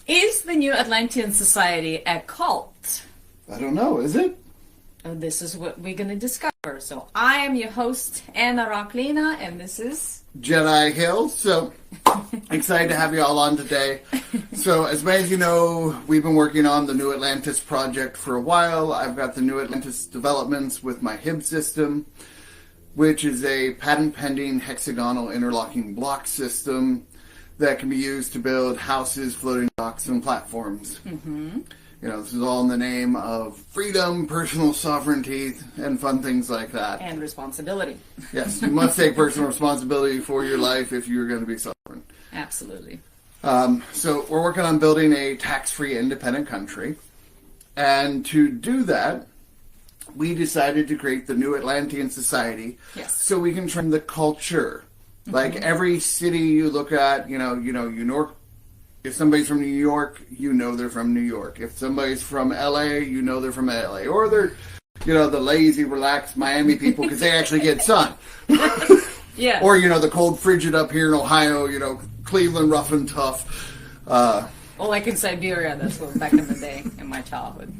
Is the new Atlantean Society a cult? I don't know, is it? This is what we're going to discover. So I am your host, Anna Rokhlina, and this is Jedi Hill. So excited to have you all on today. So as many of you know, we've been working on the New Atlantis project for a while. I've got the New Atlantis developments with my HIB system, which is a patent-pending hexagonal interlocking block system that can be used to build houses, floating docks, and platforms. Mm-hmm. You know, this is all in the name of freedom, personal sovereignty, and fun things like that. And responsibility. Yes, you must take personal responsibility for your life if you're going to be sovereign. Absolutely. So we're working on building a tax-free independent country. And to do that, we decided to create the New Atlantean Society. Yes. So we can train the culture. Mm-hmm. Like every city you look at, you know, New York. If somebody's from New York, you know they're from New York. If somebody's from LA, you know they're from LA. Or they're, you know, the lazy, relaxed Miami people because they actually get sun. Yeah. Or, you know, the cold, frigid up here in Ohio, you know, Cleveland, rough and tough. Or like in Siberia, that's what back in the day, in my childhood.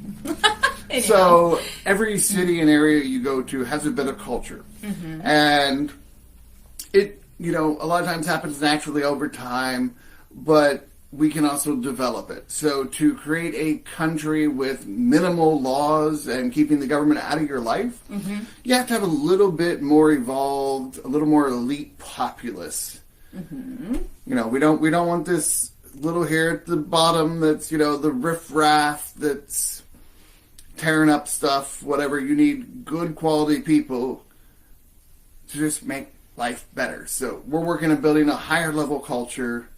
Anyhow. So every city and area you go to has a bit of culture. Mm-hmm. And it, you know, a lot of times happens naturally over time, but we can also develop it. So to create a country with minimal laws and keeping the government out of your life, mm-hmm. you have to have a little bit more evolved, a little more elite populace. Mm-hmm. You know, we don't want this little here at the bottom that's, you know, the riffraff that's tearing up stuff, whatever. You need good quality people to just make life better. So we're working on building a higher level culture,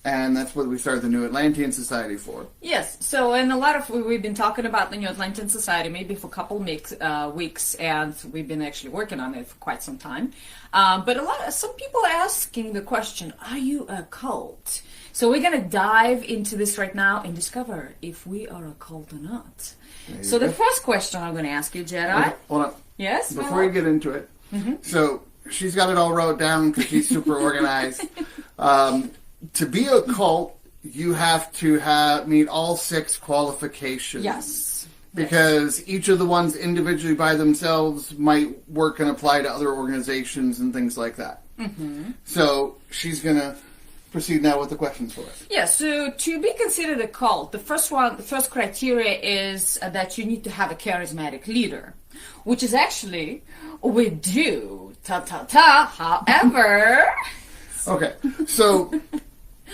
and that's what we started the New Atlantean Society for. Yes. So, and a lot of we've been talking about the New Atlantean Society maybe for a couple weeks, and we've been actually working on it for quite some time. But some people are asking the question: are you a cult? So we're going to dive into this right now and discover if we are a cult or not. So the first question I'm going to ask you, Jedi. Okay, hold on. Yes. Before you get into it, mm-hmm. So she's got it all wrote down because she's super organized. To be a cult, you have to meet all 6 qualifications. Yes. Because each of the ones individually by themselves might work and apply to other organizations and things like that. Mm-hmm. So she's going to proceed now with the questions for us. Yeah, so to be considered a cult, the first criteria is that you need to have a charismatic leader, which is actually, we do. However... Okay, so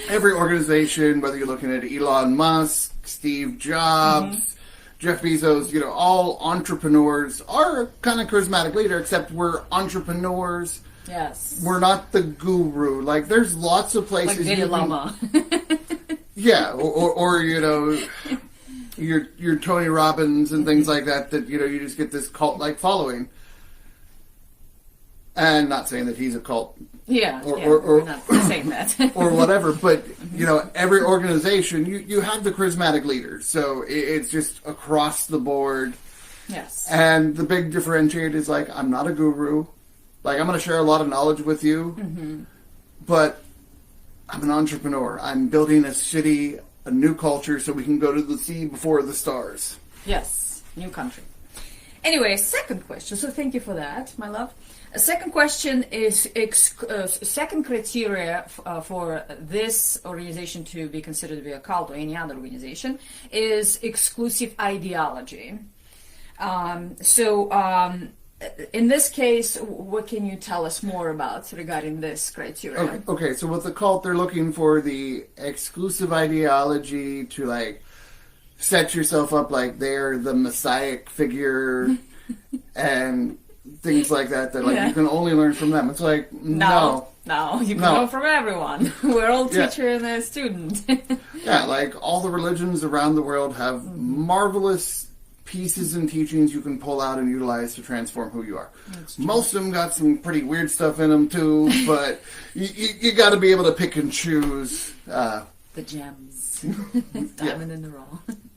every organization, whether you're looking at Elon Musk, Steve Jobs, mm-hmm. Jeff Bezos, you know, all entrepreneurs are a kind of charismatic leader, except we're entrepreneurs. Yes. We're not the guru. Like, there's lots of places. Like Dalai Lama. Yeah, or you know, your Tony Robbins and things like that, you know, you just get this cult-like following. And not saying that he's a cult. Yeah, or not saying that. Or whatever, but, you know, every organization, you have the charismatic leaders. So it's just across the board. Yes. And the big differentiator is, like, I'm not a guru. Like, I'm going to share a lot of knowledge with you, mm-hmm. but I'm an entrepreneur. I'm building a city, a new culture, so we can go to the sea before the stars. Yes, new country. Anyway, second question. So thank you for that, my love. A second question is, second criteria for this organization to be considered to be a cult or any other organization is exclusive ideology. In this case, what can you tell us more about regarding this criteria? Okay, so with the cult, they're looking for the exclusive ideology to, like, set yourself up like they're the messiah figure and things like that, you can only learn from them. It's like, no, you can learn from everyone. We're all teacher and a student. Yeah, like, all the religions around the world have marvelous pieces and teachings you can pull out and utilize to transform who you are. Most of them got some pretty weird stuff in them too, but you got to be able to pick and choose. The gems. Diamond in the rough.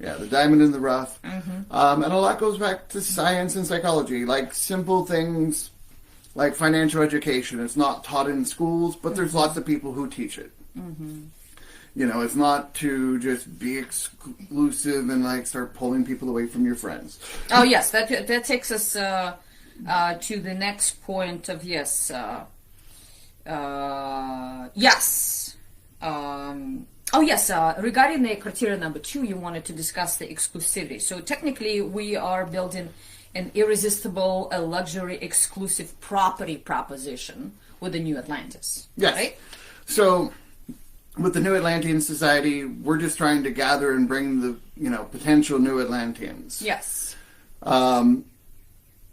Yeah, the diamond in the rough. Mm-hmm. And a lot goes back to science and psychology, like simple things like financial education. It's not taught in schools, but there's lots of people who teach it. Mm-hmm. It's not to just be exclusive and like start pulling people away from your friends. Oh yes, that takes us to the next point of yes. Yes. Regarding the criteria number 2, you wanted to discuss the exclusivity. So technically, we are building an irresistible, a luxury, exclusive property proposition with the New Atlantis. Yes. Right? So with the New Atlantean Society, we're just trying to gather and bring the, potential New Atlanteans. Yes.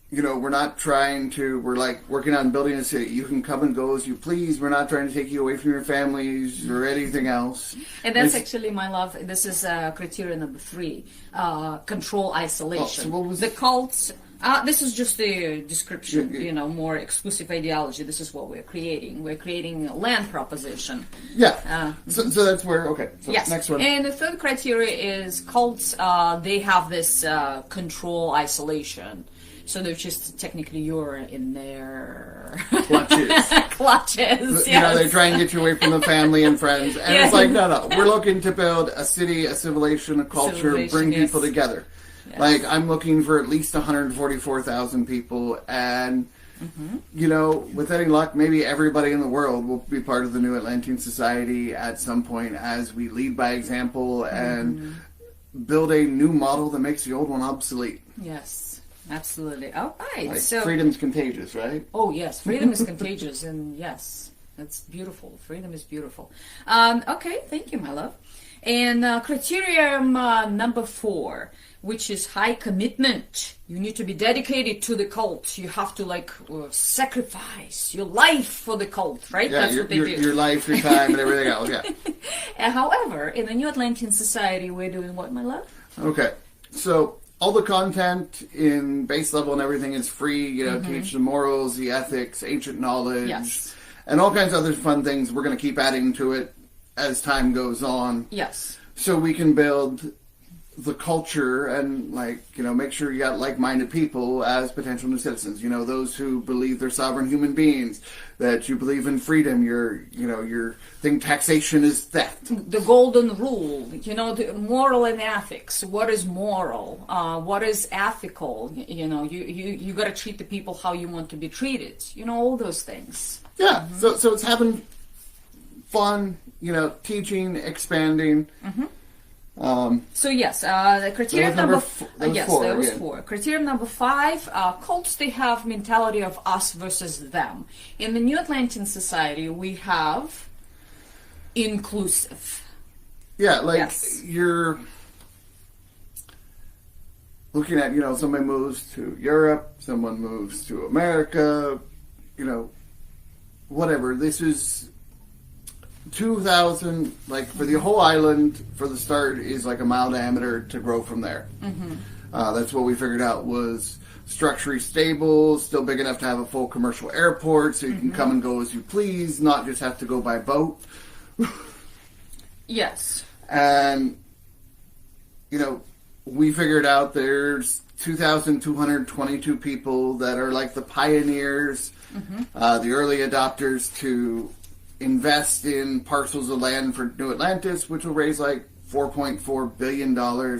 We're not trying to, we're like working on building a city. You can come and go as you please. We're not trying to take you away from your families or anything else. And that's actually, my love, this is criteria number 3, control isolation. So what was the cults, this is just the description, more exclusive ideology. This is what we're creating. We're creating a land proposition. Yeah. So that's where, okay. So yes. Next one. And the third criteria is cults, they have this control isolation. So they're just technically you're in their clutches. Clutches. Yes. They try and get you away from the family and friends, and it's like no. We're looking to build a city, a civilization, a culture, bring people together. Yes. Like I'm looking for at least 144,000 people, and with any luck, maybe everybody in the world will be part of the New Atlantean Society at some point as we lead by example and build a new model that makes the old one obsolete. Yes. Absolutely. All right. Like so freedom's contagious, right? Oh yes, freedom is contagious, and yes, that's beautiful. Freedom is beautiful. Okay, thank you, my love. And criterion number 4, which is high commitment. You need to be dedicated to the cult. You have to sacrifice your life for the cult, right? Yeah, that's what they do. Your life, your time, and everything else. Yeah. However, in the New Atlantean Society, we're doing what, my love? Okay, so all the content in base level and everything is free, teach the morals, the ethics, ancient knowledge, and all kinds of other fun things. We're going to keep adding to it as time goes on. Yes. So we can build the culture and, make sure you got like-minded people as potential new citizens. Those who believe they're sovereign human beings, that you believe in freedom, your think taxation is theft. The golden rule, the moral and ethics. What is moral? What is ethical? You got to treat the people how you want to be treated. All those things. Yeah. So it's having fun, teaching, expanding. So yes, the criterion number 4. That was 4. Criterion number 5, cults, they have mentality of us versus them. In the New Atlantean Society, we have inclusive. Yeah, you're looking at, somebody moves to Europe, someone moves to America, whatever. This is 2,000, for the whole island, for the start, is a mile diameter to grow from there. That's what we figured out was structurally stable, still big enough to have a full commercial airport, so you can come and go as you please, not just have to go by boat. Yes. And, we figured out there's 2,222 people that are the pioneers, the early adopters to invest in parcels of land for New Atlantis, which will raise $4.4 billion.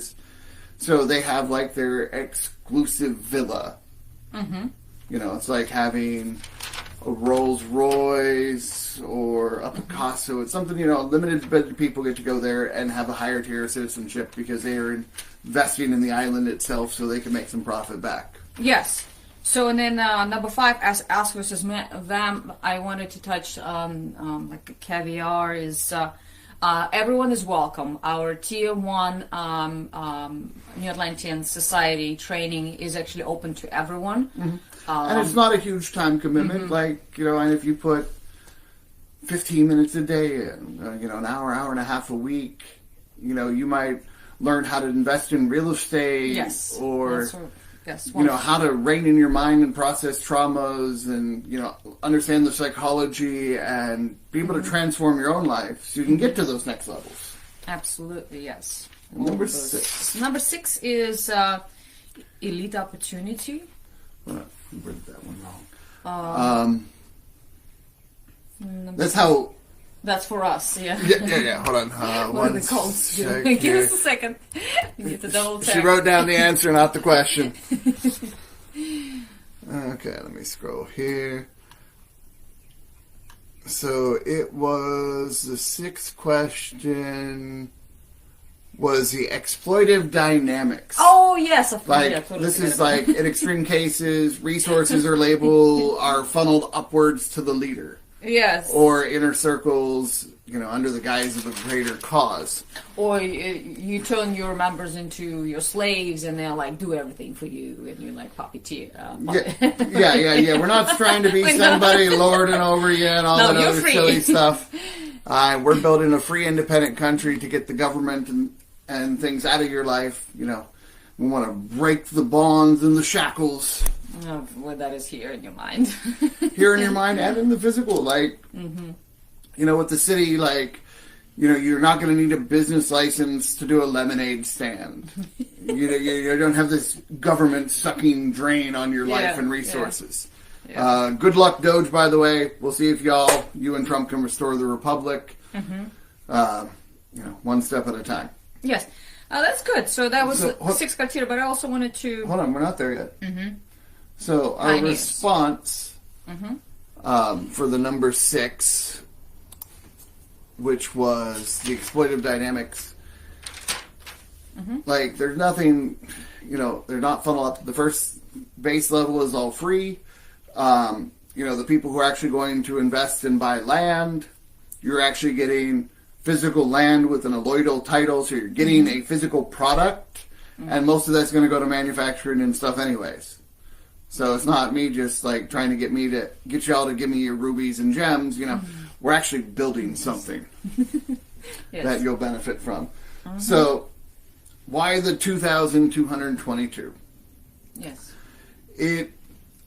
So they have their exclusive villa. It's like having a Rolls Royce or a Picasso. It's something, limited bit of people get to go there and have a higher tier of citizenship because they are investing in the island itself so they can make some profit back. Yes. So, and then number 5, as us versus them, I wanted to touch on caviar is everyone is welcome. Our Tier 1 New Atlantean Society training is actually open to everyone. And it's not a huge time commitment. And if you put 15 minutes a day in, an hour and a half a week, you might learn how to invest in real estate. Yes. Or... Yes, how to rein in your mind and process traumas and, understand the psychology and be able to transform your own life so you can get to those next levels. Absolutely, yes. Number 6. Number 6 is elite opportunity. Well, I read that one wrong. That's how That's for us, yeah. Yeah. Hold on. What are the codes doing? Give us a second. You need to double check. She wrote down the answer, not the question. Okay, let me scroll here. So it was the sixth question was the exploitive dynamics. Oh, yes. This is like, in extreme cases, resources or label are funneled upwards to the leader. Yes. Or inner circles, under the guise of a greater cause. Or you turn your members into your slaves and they'll like do everything for you and you're like puppeteer. Yeah. We're not trying to be somebody lording over you and all that other silly stuff. We're building a free, independent country to get the government and things out of your life. We want to break the bonds and the shackles. Oh, well, that is here in your mind. Here in your mind and in the physical. With the city, you're not going to need a business license to do a lemonade stand. You don't have this government sucking drain on your life and resources. Yeah. Good luck, Doge, by the way. We'll see if you and Trump can restore the republic. One step at a time. Yes. That's good. So that was 6 criteria, but I also wanted to... Hold on, we're not there yet. So our response for the number 6, which was the exploitive dynamics, there's nothing, they're not funnel up. The first base level is all free. The people who are actually going to invest and buy land, you're actually getting physical land with an alloidal title, so you're getting a physical product, and most of that's going to go to manufacturing and stuff anyways. So it's not me just trying to get y'all to give me your rubies and gems. We're actually building something that you'll benefit from. So why the 2,222? Yes. It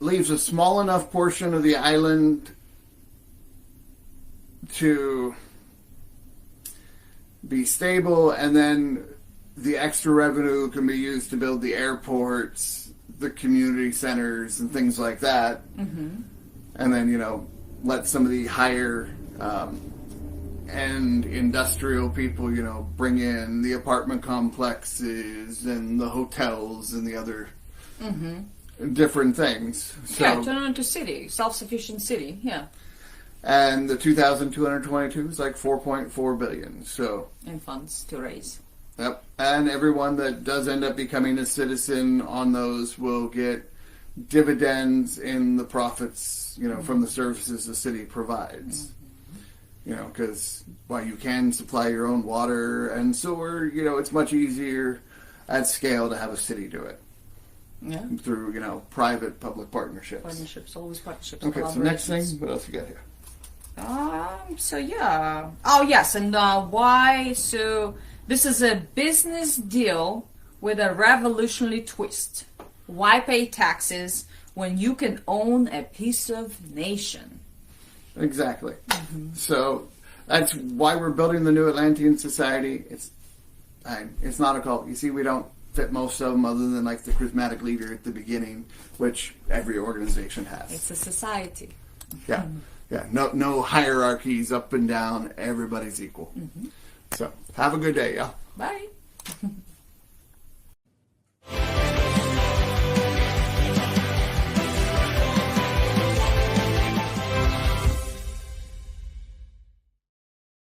leaves a small enough portion of the island to be stable, and then the extra revenue can be used to build the airports, the community centers, and things like that. And then, let some of the higher end industrial people, bring in the apartment complexes and the hotels and the other different things. So, turn it into city, self-sufficient city, And the 2,222 is like 4.4 billion. So in funds to raise. Yep. And everyone that does end up becoming a citizen on those will get dividends in the profits, from the services the city provides. Because while you can supply your own water and sewer, it's much easier at scale to have a city do it. Yeah. Through, private-public partnerships. Always partnerships. Okay, so next thing, what else you got here? Oh, yes, and why? So this is a business deal with a revolutionary twist. Why pay taxes when you can own a piece of nation? Exactly. So that's why we're building the new Atlantean Society. It's not a cult. You see, we don't fit most of them other than the charismatic leader at the beginning, which every organization has. It's a society. Yeah. Yeah, no hierarchies up and down. Everybody's equal. So, have a good day, y'all. Bye.